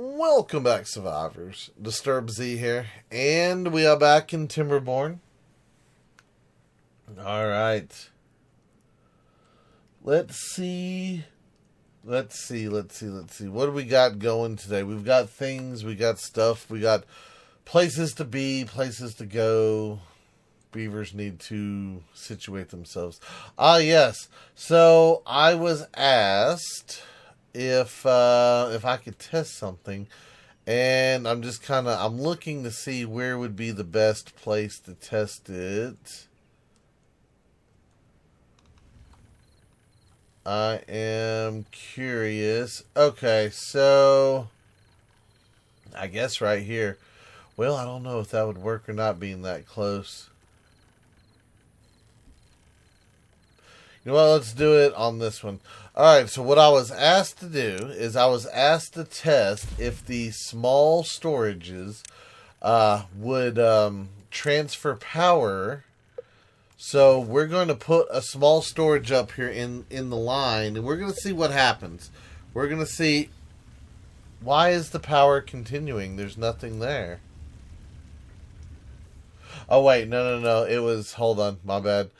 Welcome back, survivors. Disturb Z here, and we are back in Timberborn. Alright. Let's see. What do we got going today? We've got things, we got stuff, we got places to be, places to go. Beavers need to situate themselves. Yes. So, I was asked if I could test something, and I'm looking to see where would be the best place to test it. I am curious. Okay, so I guess right here. Well, I don't know if that would work or not, being that close. You know what, let's do it on this one. Alright, so what I was asked to do is I was asked to test if the small storages would transfer power. So we're going to put a small storage up here in the line, and we're going to see what happens. We're going to see, why is the power continuing? There's nothing there. Oh, wait, no. It was, hold on, my bad.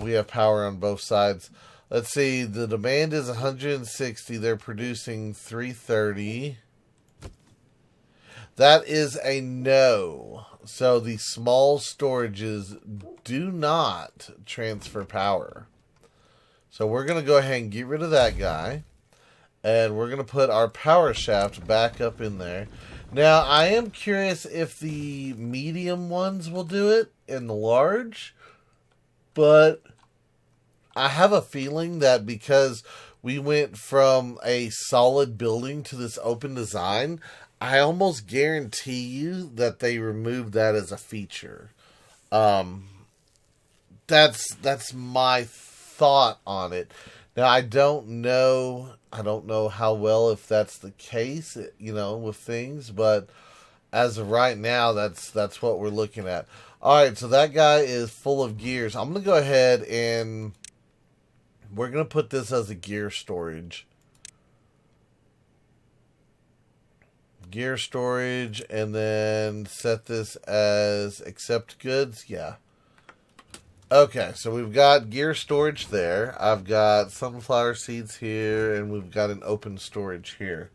We have power on both sides. Let's see, the demand is 160. They're producing 330. That is a no. So the small storages do not transfer power. So we're going to go ahead and get rid of that guy. And we're going to put our power shaft back up in there. Now, I am curious if the medium ones will do it and the large. But I have a feeling that because we went from a solid building to this open design, I almost guarantee you that they removed that as a feature. That's my thought on it. Now, I don't know how well if that's the case, with things, but as of right now, that's what we're looking at. Alright, so that guy is full of gears. I'm going to go ahead and we're going to put this as a gear storage. Gear storage, and then set this as accept goods. Yeah. Okay, so we've got gear storage there. I've got sunflower seeds here, and we've got an open storage here.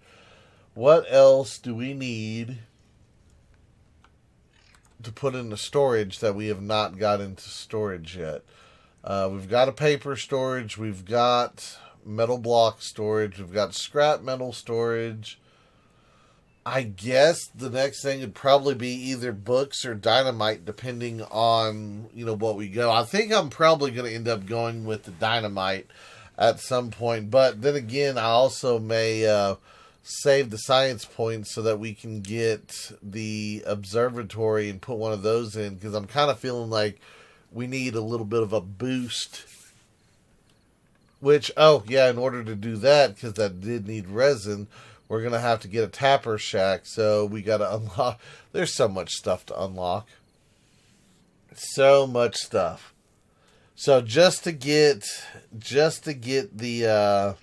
What else do we need to put into storage that we have not got into storage yet? We've got a paper storage, we've got metal block storage, we've got scrap metal storage. I guess the next thing would probably be either books or dynamite, depending on, what we go. I think I'm probably going to end up going with the dynamite at some point. But then again, I also may save the science points so that we can get the observatory and put one of those in. Because I'm kind of feeling like we need a little bit of a boost. Which, in order to do that, because that did need resin, we're going to have to get a tapper shack, so we got to unlock. There's so much stuff to unlock. So much stuff. So just to get the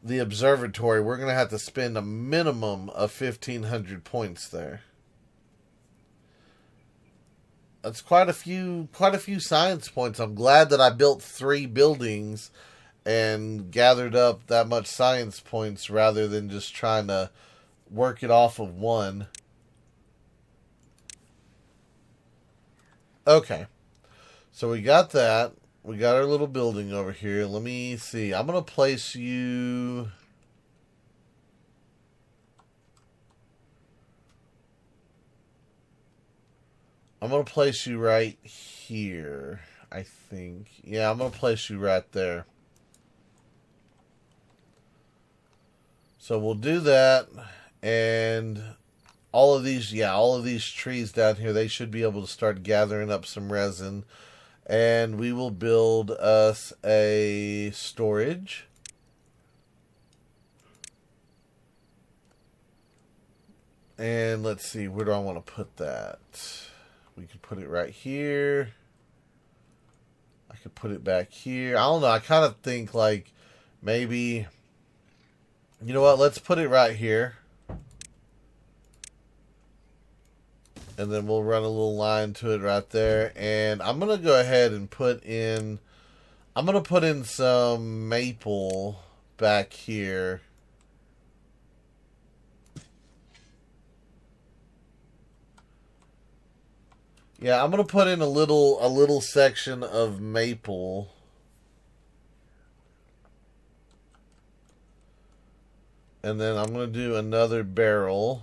observatory, we're going to have to spend a minimum of 1,500 points there. That's quite a few science points. I'm glad that I built 3 buildings and gathered up that much science points rather than just trying to work it off of one. Okay. So we got that. We got our little building over here. Let me see. I'm going to place you... I'm going to place you right here, I think. Yeah, I'm going to place you right there. So we'll do that, and all of these trees down here, they should be able to start gathering up some resin, and we will build us a storage. And let's see, where do I want to put that? We could put it right here. I could put it back here. I don't know, I kind of think like maybe... You know what? Let's put it right here. And then we'll run a little line to it right there. And I'm going to go ahead and put in... I'm going to put in some maple back here. Yeah, I'm going to put in a little section of maple. And then I'm going to do another barrel.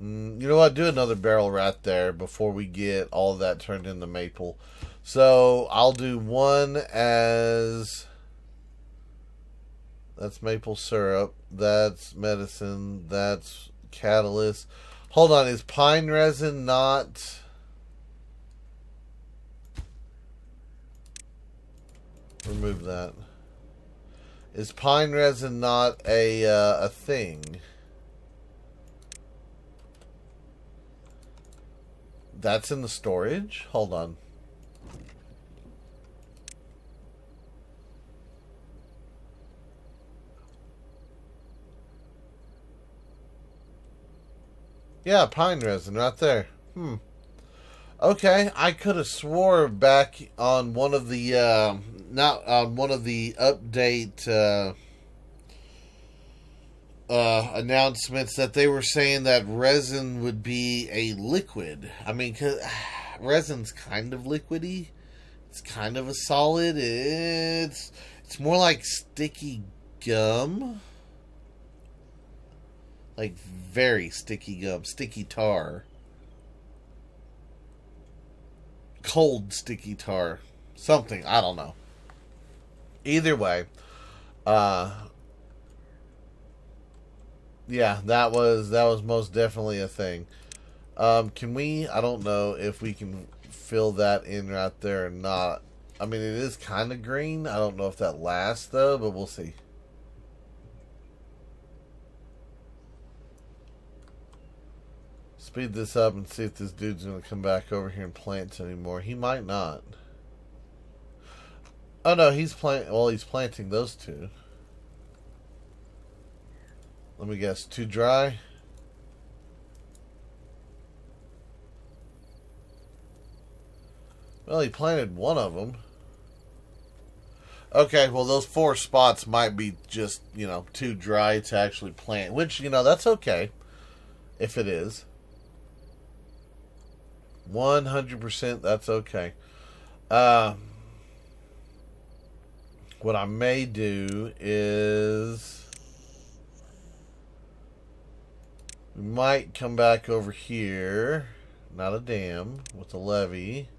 You know what? Do another barrel right there before we get all of that turned into maple. So I'll do one as... That's maple syrup. That's medicine. That's catalyst. Hold on. Is pine resin not... Remove that. Is pine resin not a thing? That's in the storage? Hold on. Yeah, pine resin right there. Okay, I could have swore back on one of the not on one of the update announcements that they were saying that resin would be a liquid. I mean, 'cause resin's kind of liquidy. It's kind of a solid. It's more like sticky gum. Like very sticky gum, sticky tar. Cold sticky tar. Something, I don't know. Either way, yeah, that was most definitely a thing. Can we? I don't know if we can fill that in right there or not. I mean, it is kind of green. I don't know if that lasts though, but we'll see. Speed this up and see if this dude's going to come back over here and plant anymore. He might not. Oh no, he's planting those two. Let me guess, too dry? Well, he planted one of them. Okay, well, those 4 spots might be just, too dry to actually plant. Which, that's okay. If it is. 100% that's okay. What I may do is... We might come back over here. Not a dam. With a levee.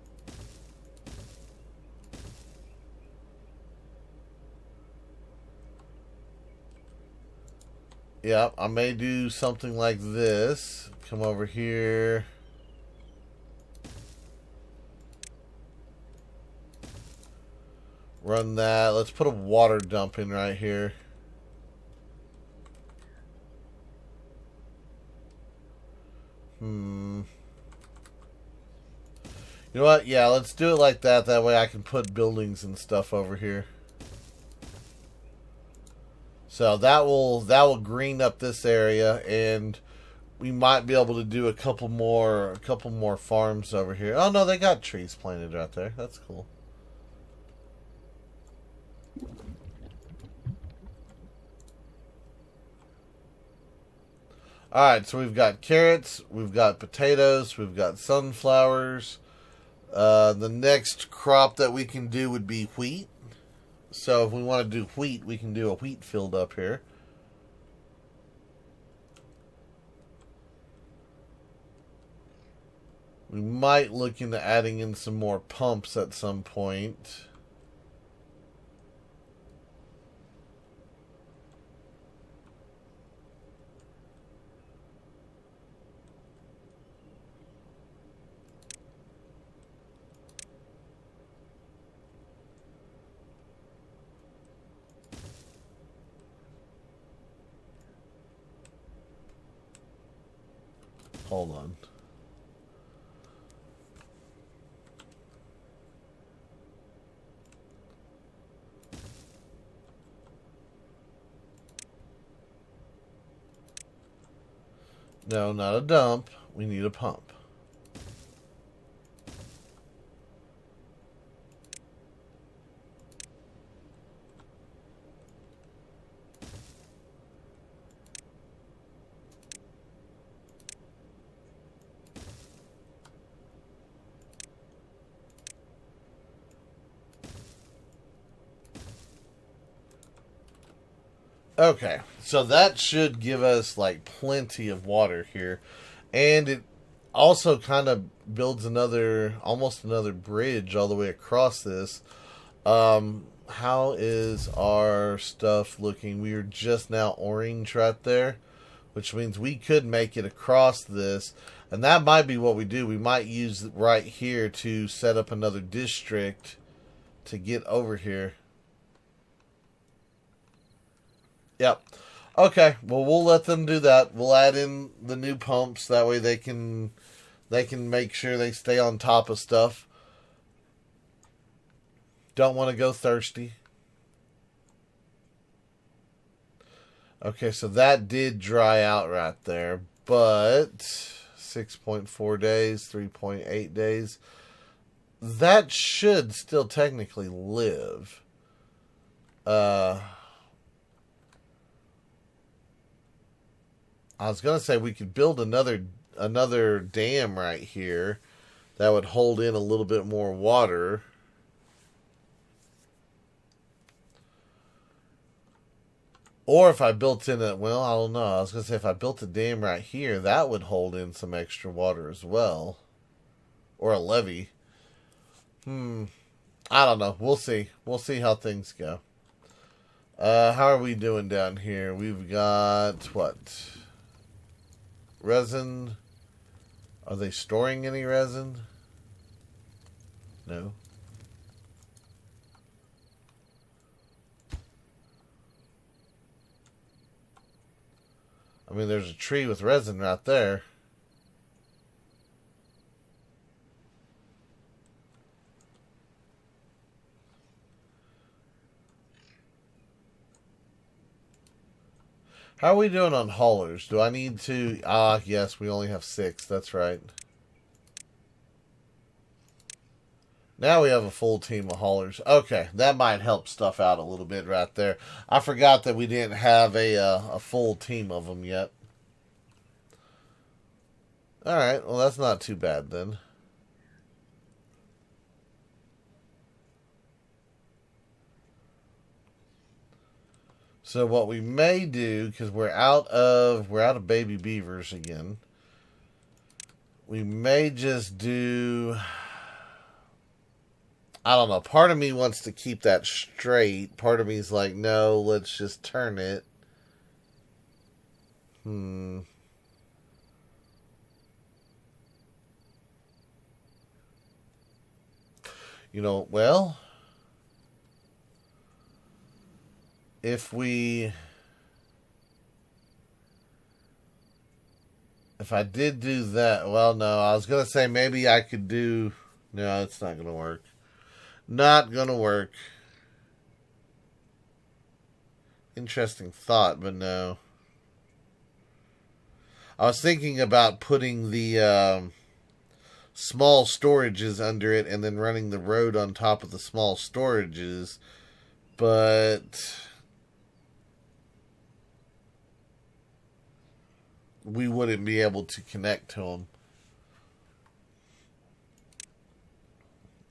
Yeah, I may do something like this. Come over here. Run that. Let's put a water dump in right here. You know what? Yeah, let's do it like that. That way I can put buildings and stuff over here. So that will green up this area, and we might be able to do a couple more farms over here. Oh no, they got trees planted right there. That's cool. Alright, so we've got carrots, we've got potatoes, we've got sunflowers. The next crop that we can do would be wheat. So if we want to do wheat, we can do a wheat field up here. We might look into adding in some more pumps at some point. Hold on. No, not a dump. We need a pump. Okay, so that should give us like plenty of water here. And it also kind of builds almost another bridge all the way across this. How is our stuff looking? We are just now orange right there, which means we could make it across this. And that might be what we do. We might use right here to set up another district to get over here. Yep. Okay. Well, we'll let them do that. We'll add in the new pumps. That way they can make sure they stay on top of stuff. Don't want to go thirsty. Okay, so that did dry out right there, but 6.4 days, 3.8 days. That should still technically live. I was going to say we could build another dam right here that would hold in a little bit more water. Or if I built in I don't know. I was going to say if I built a dam right here, that would hold in some extra water as well. Or a levee. I don't know. We'll see. We'll see how things go. How are we doing down here? We've got, what? Resin. Are they storing any resin? No. I mean, there's a tree with resin right there. How are we doing on haulers? Do I need to... yes, we only have 6. That's right. Now we have a full team of haulers. Okay, that might help stuff out a little bit right there. I forgot that we didn't have a full team of them yet. Alright, well that's not too bad then. So what we may do, because we're out of baby beavers again, we may just do... I don't know. Part of me wants to keep that straight. Part of me is like, no, let's just turn it. You know, well, if I did do that, well, no, I was going to say maybe I could do, no, it's not going to work. Not going to work. Interesting thought, but no. I was thinking about putting the small storages under it and then running the road on top of the small storages, but we wouldn't be able to connect to them.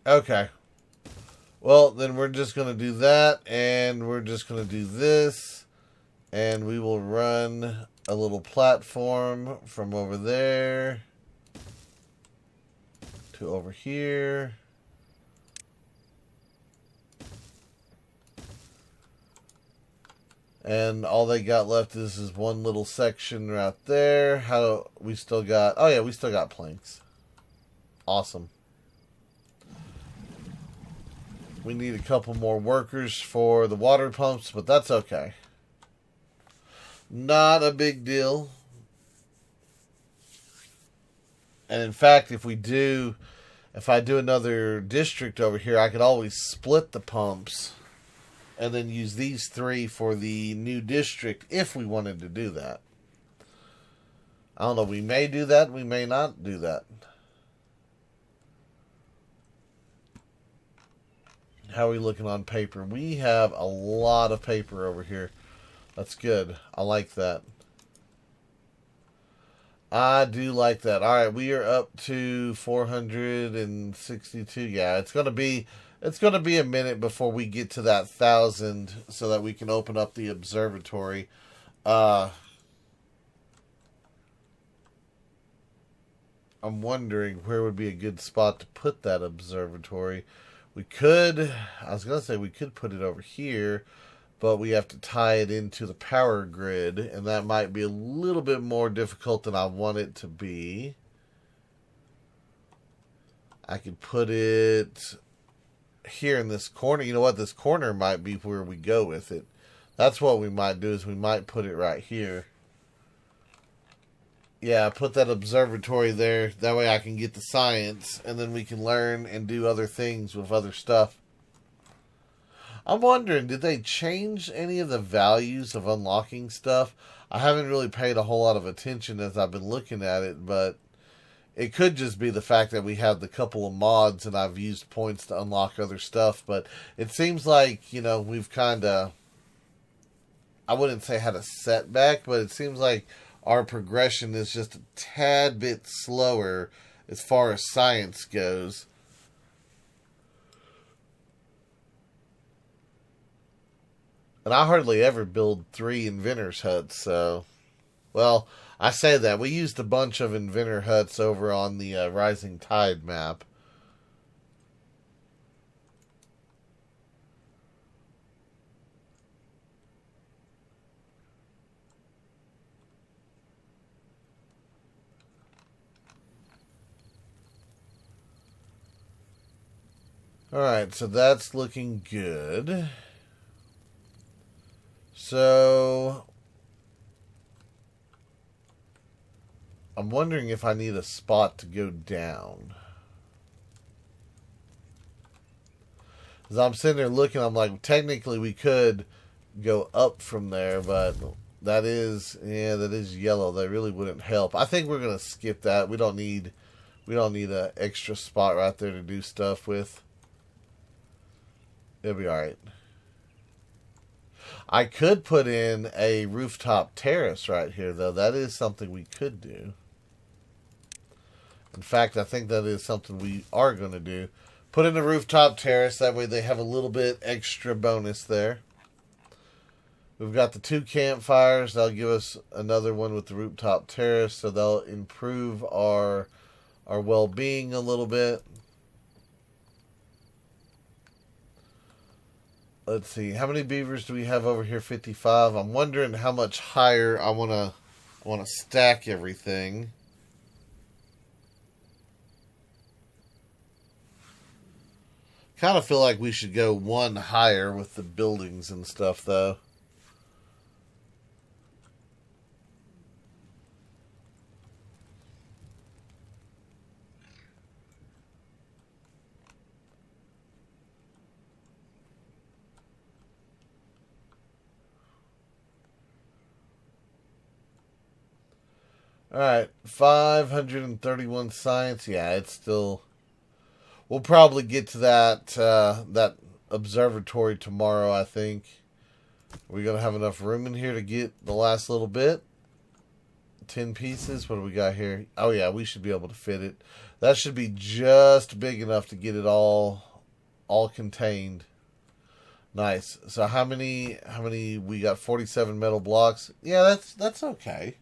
Okay. Well, then we're just going to do that, and we're just going to do this, and we will run a little platform from over there to over here. And all they got left is this one little section right there. How we still got... Oh, yeah, we still got planks. Awesome. We need a couple more workers for the water pumps, but that's okay. Not a big deal. And in fact, if I do another district over here, I could always split the pumps and then use these 3 for the new district if we wanted to do that. I don't know. We may do that. We may not do that. How are we looking on paper? We have a lot of paper over here. That's good. I like that. I do like that. All right, we are up to 462. Yeah, it's gonna be a minute before we get to that 1,000, so that we can open up the observatory. I'm wondering where would be a good spot to put that observatory. We could, I was gonna say we could put it over here, but we have to tie it into the power grid, and that might be a little bit more difficult than I want it to be. I could put it here in this corner. You know what? This corner might be where we go with it. That's what we might do, is we might put it right here. Yeah, put that observatory there. That way I can get the science, and then we can learn and do other things with other stuff. I'm wondering, did they change any of the values of unlocking stuff? I haven't really paid a whole lot of attention as I've been looking at it, but it could just be the fact that we have the couple of mods and I've used points to unlock other stuff. But it seems like, we've kind of, I wouldn't say had a setback, but it seems like our progression is just a tad bit slower as far as science goes. And I hardly ever build 3 inventors huts, so... Well, I say that. We used a bunch of inventor huts over on the Rising Tide map. Alright, so that's looking good. So, I'm wondering if I need a spot to go down. As I'm sitting there looking, I'm like, technically we could go up from there, but that is yellow. That really wouldn't help. I think we're gonna skip that. We don't need an extra spot right there to do stuff with. It'll be alright. I could put in a rooftop terrace right here, though. That is something we could do. In fact, I think that is something we are going to do. Put in a rooftop terrace. That way they have a little bit extra bonus there. We've got the 2 campfires. That'll give us another one with the rooftop terrace. So they'll improve our well-being a little bit. Let's see. How many beavers do we have over here? 55. I'm wondering how much higher I want to stack everything. Kind of feel like we should go 1 higher with the buildings and stuff, though. Alright, 531 science. Yeah, it's still... We'll probably get to that observatory tomorrow, I think. We're going to have enough room in here to get the last little bit. 10 pieces. What do we got here? Oh, yeah, we should be able to fit it. That should be just big enough to get it all contained. Nice. So how many we got? 47 metal blocks. Yeah, that's okay.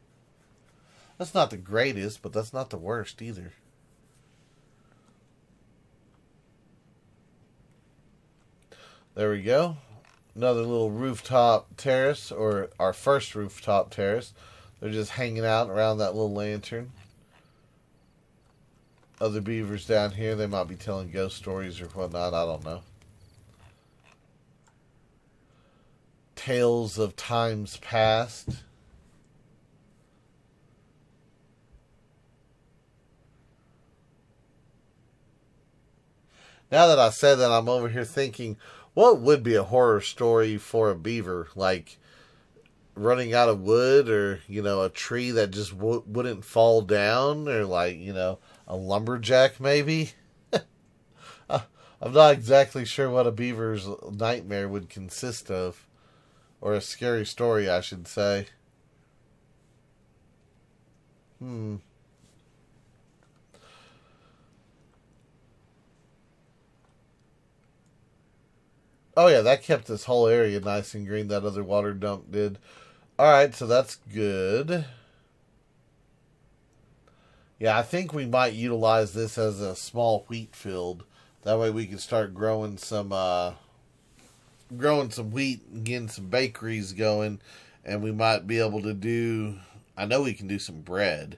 That's not the greatest, but that's not the worst either. There we go. Another little rooftop terrace, or our first rooftop terrace. They're just hanging out around that little lantern. Other beavers down here, they might be telling ghost stories or whatnot, I don't know. Tales of times past. Now that I said that, I'm over here thinking, what would be a horror story for a beaver? Like, running out of wood, or a tree that just wouldn't fall down, or like a lumberjack maybe. I'm not exactly sure what a beaver's nightmare would consist of, or a scary story, I should say. Hmm. Oh yeah, that kept this whole area nice and green. That other water dump did. All right, so that's good. Yeah, I think we might utilize this as a small wheat field. That way we can start growing some wheat and getting some bakeries going, and we might be able to do. I know we can do some bread.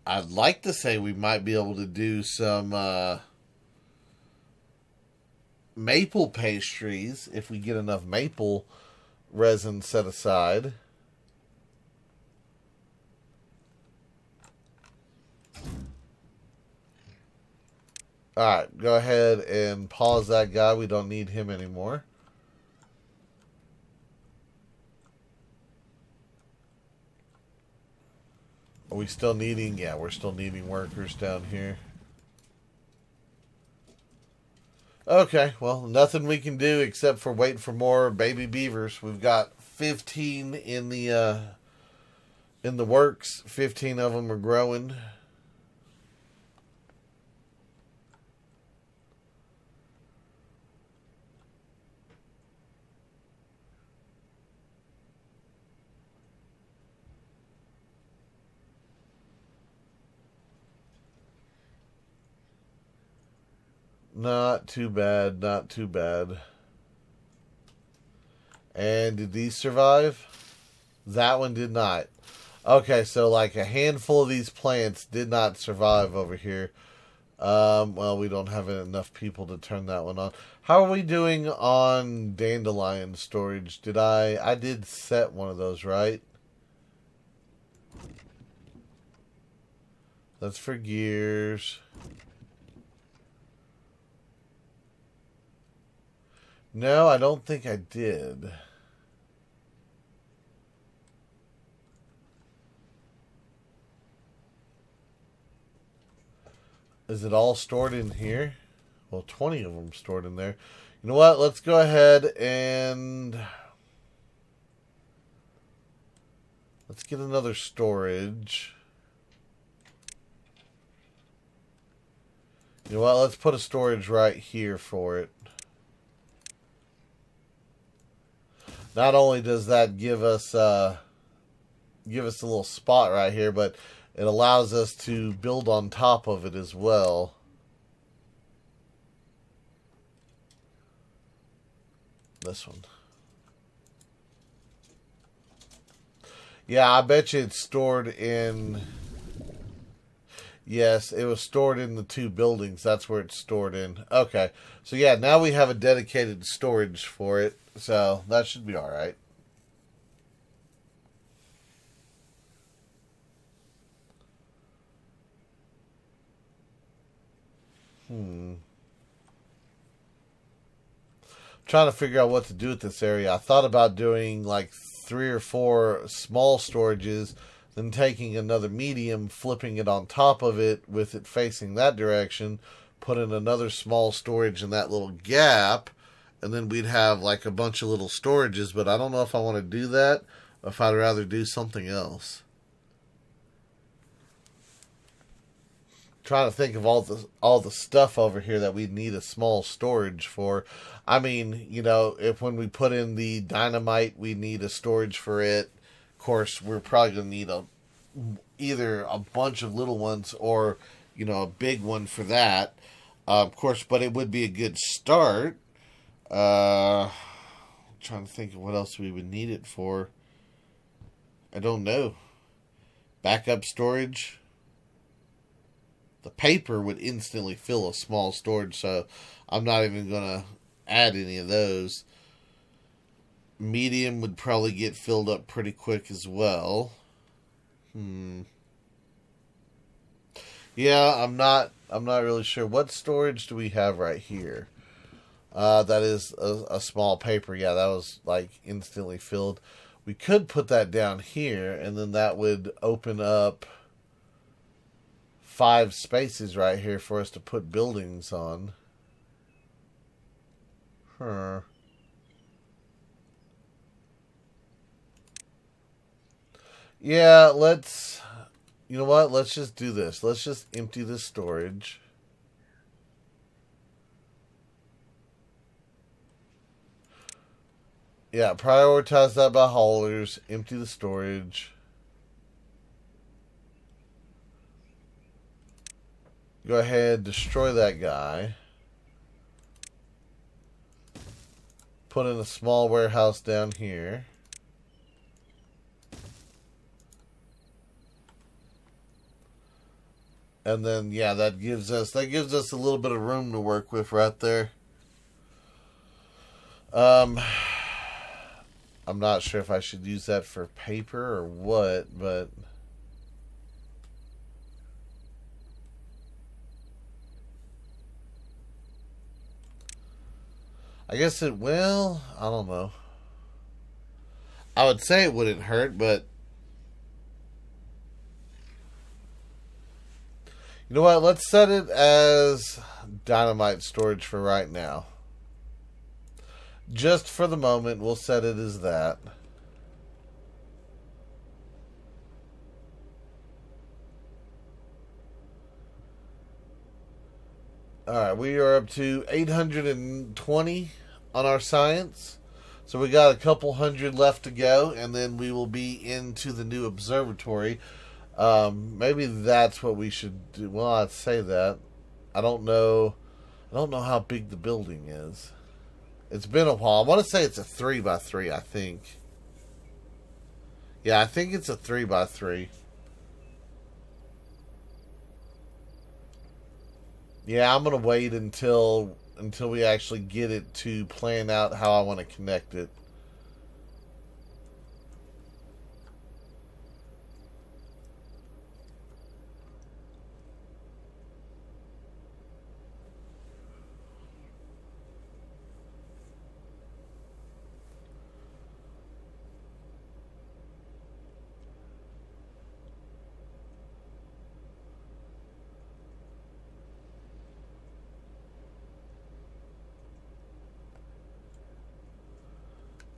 I'd like to say we might be able to do some maple pastries if we get enough maple resin set aside. Alright, go ahead and pause that guy. We don't need him anymore. Are we still needing? Yeah, we're still needing workers down here. Okay, well, nothing we can do except for wait for more baby beavers. We've got 15 in the works. 15 of them are growing. Not too bad, not too bad. And did these survive? That one did not. Okay, so like a handful of these plants did not survive over here. Well, we don't have enough people to turn that one on. How are we doing on dandelion storage? I did set one of those, right? That's for gears. No, I don't think I did. Is it all stored in here? Well, 20 of them stored in there. You know what? Let's go ahead and let's get another storage. You know what? Let's put a storage right here for it. Not only does that give us a little spot right here, but it allows us to build on top of it as well. This one. Yeah, I bet you it's stored in... Yes, it was stored in the two buildings. That's where it's stored in. Okay. So yeah, now we have a dedicated storage for it. So that should be alright. Trying to figure out what to do with this area. I thought about doing like 3 or 4 small storages, then taking another medium, flipping it on top of it with it facing that direction, putting another small storage in that little gap, and then we'd have like a bunch of little storages, but I don't know if I want to do that or if I'd rather do something else. Trying to think of all the stuff over here that we need a small storage for. I mean, if when we put in the dynamite, we need a storage for it. Of course, we're probably gonna need either a bunch of little ones or a big one for that. Of course, but it would be a good start. Trying to think of what else we would need it for. I don't know. Backup storage. The paper would instantly fill a small storage, so I'm not even going to add any of those. Medium would probably get filled up pretty quick as well. Yeah, I'm not really sure. What storage do we have right here? That is a small paper. Yeah, that was like instantly filled. We could put that down here, and then that would open up 5 spaces right here for us to put buildings on. Huh. Yeah, you know what? Let's just do this. Let's just empty this storage. Yeah, prioritize that by haulers. Empty the storage. Go ahead, destroy that guy. Put in a small warehouse down here. And then, yeah, that gives us a little bit of room to work with right there. I'm not sure if I should use that for paper or what, but I guess it will. I don't know. I would say it wouldn't hurt, but you know what? Let's set it as dynamite storage for right now. Just for the moment, we'll set it as that. Alright, we are up to 820 on our science. So we got a couple hundred left to go, and then we will be into the new observatory. Maybe that's what we should do. Well, I'd say that. I don't know how big the building is. It's been a while. I want to say it's a 3x3, I think. Yeah, I think it's a 3x3. Yeah, I'm going to wait until we actually get it to plan out how I want to connect it.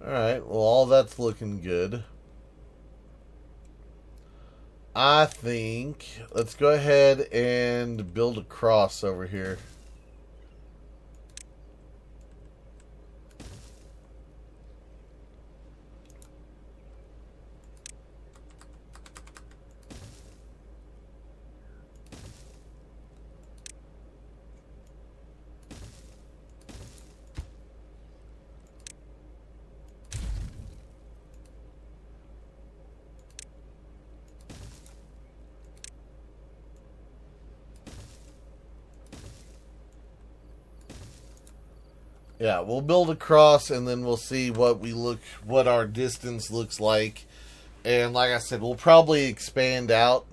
Alright, well, all that's looking good. I think let's go ahead and build a cross over here. Yeah, we'll build a cross, and then we'll see what our distance looks like. And like I said, we'll probably expand out.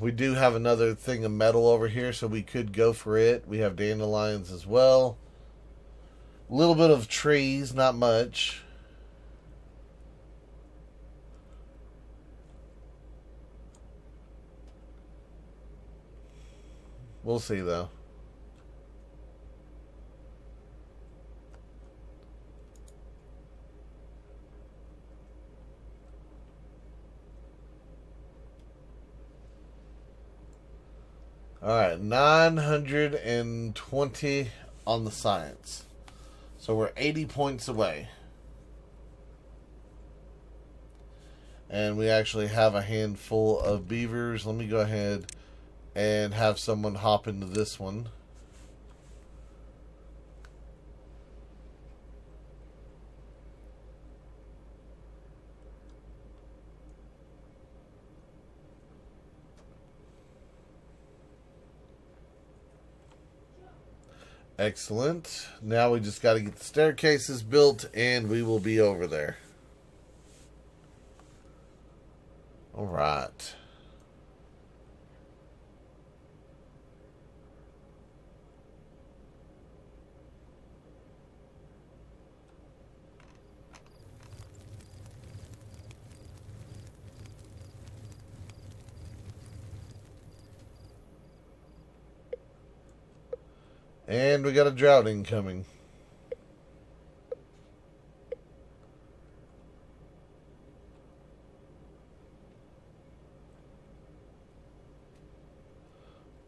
We do have another thing of metal over here, so we could go for it. We have dandelions as well. A little bit of trees, not much. We'll see, though. Alright, 920 on the science. So we're 80 points away. And we actually have a handful of beavers. Let me go ahead and have someone hop into this one. Excellent. Now we just got to get the staircases built, and we will be over there. All right. And we got a drought incoming.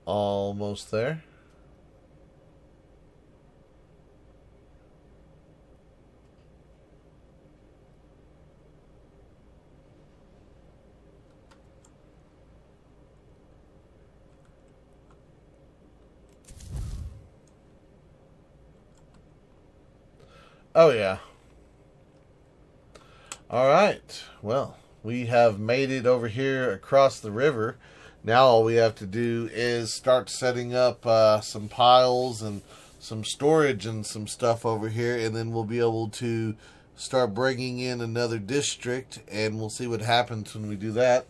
Almost there. Oh, yeah. All right. Well, we have made it over here across the river. Now all we have to do is start setting up some piles and some storage and some stuff over here, and then we'll be able to start bringing in another district, and we'll see what happens when we do that.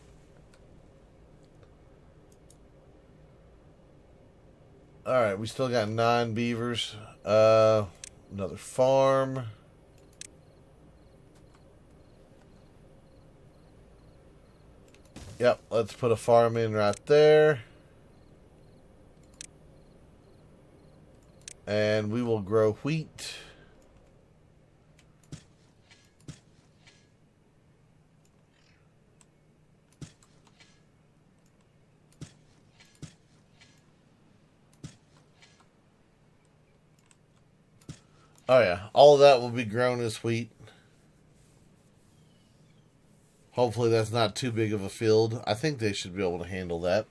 All right, we still got 9 beavers. Another farm. Yep, let's put a farm in right there. And we will grow wheat. Oh yeah, all of that will be grown as wheat. Hopefully that's not too big of a field. I think they should be able to handle that.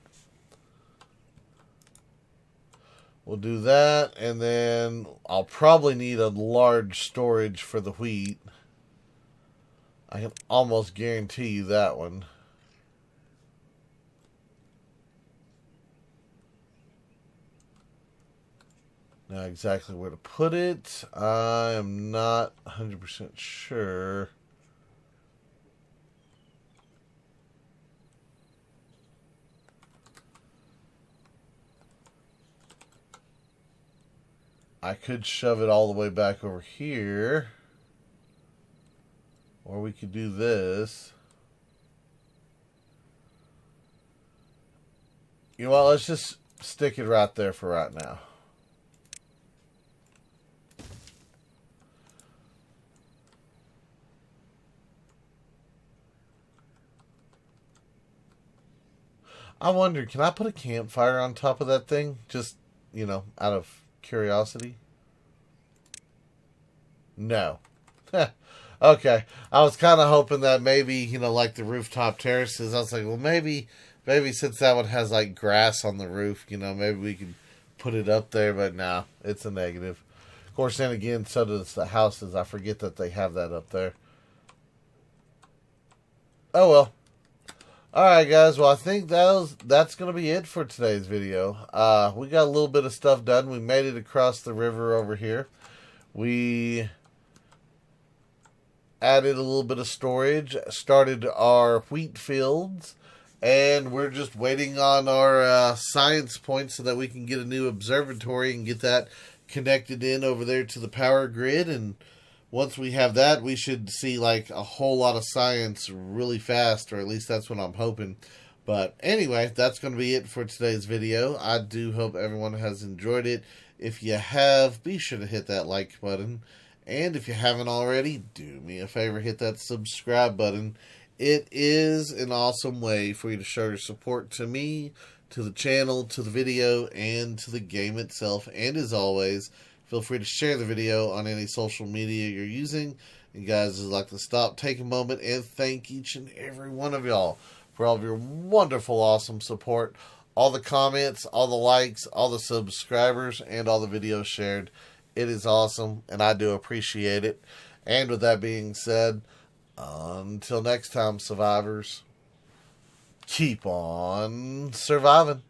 We'll do that, and then I'll probably need a large storage for the wheat. I can almost guarantee you that one. Now exactly where to put it, I am not 100% sure. I could shove it all the way back over here. Or we could do this. You know what, let's just stick it right there for right now. I wonder, can I put a campfire on top of that thing? Just, you know, out of curiosity? No. Okay. I was kind of hoping that maybe, you know, like the rooftop terraces, I was like, well, maybe since that one has like grass on the roof, you know, maybe we could put it up there, but no, it's a negative. Of course, then again, so does the houses. I forget that they have that up there. Oh, well. Alright guys, well I think that's going to be it for today's video. We got a little bit of stuff done. We made it across the river over here. We added a little bit of storage, started our wheat fields, and we're just waiting on our science points so that we can get a new observatory and get that connected in over there to the power grid. And once we have that, we should see like a whole lot of science really fast, or at least that's what I'm hoping. But anyway, that's going to be it for today's video. I do hope everyone has enjoyed it. If you have, be sure to hit that like button. And if you haven't already, do me a favor, hit that subscribe button. It is an awesome way for you to show your support to me, to the channel, to the video, and to the game itself. And as always, feel free to share the video on any social media you're using. And guys, I'd like to stop, take a moment, and thank each and every one of y'all for all of your wonderful, awesome support. All the comments, all the likes, all the subscribers, and all the videos shared. It is awesome, and I do appreciate it. And with that being said, until next time, survivors, keep on surviving.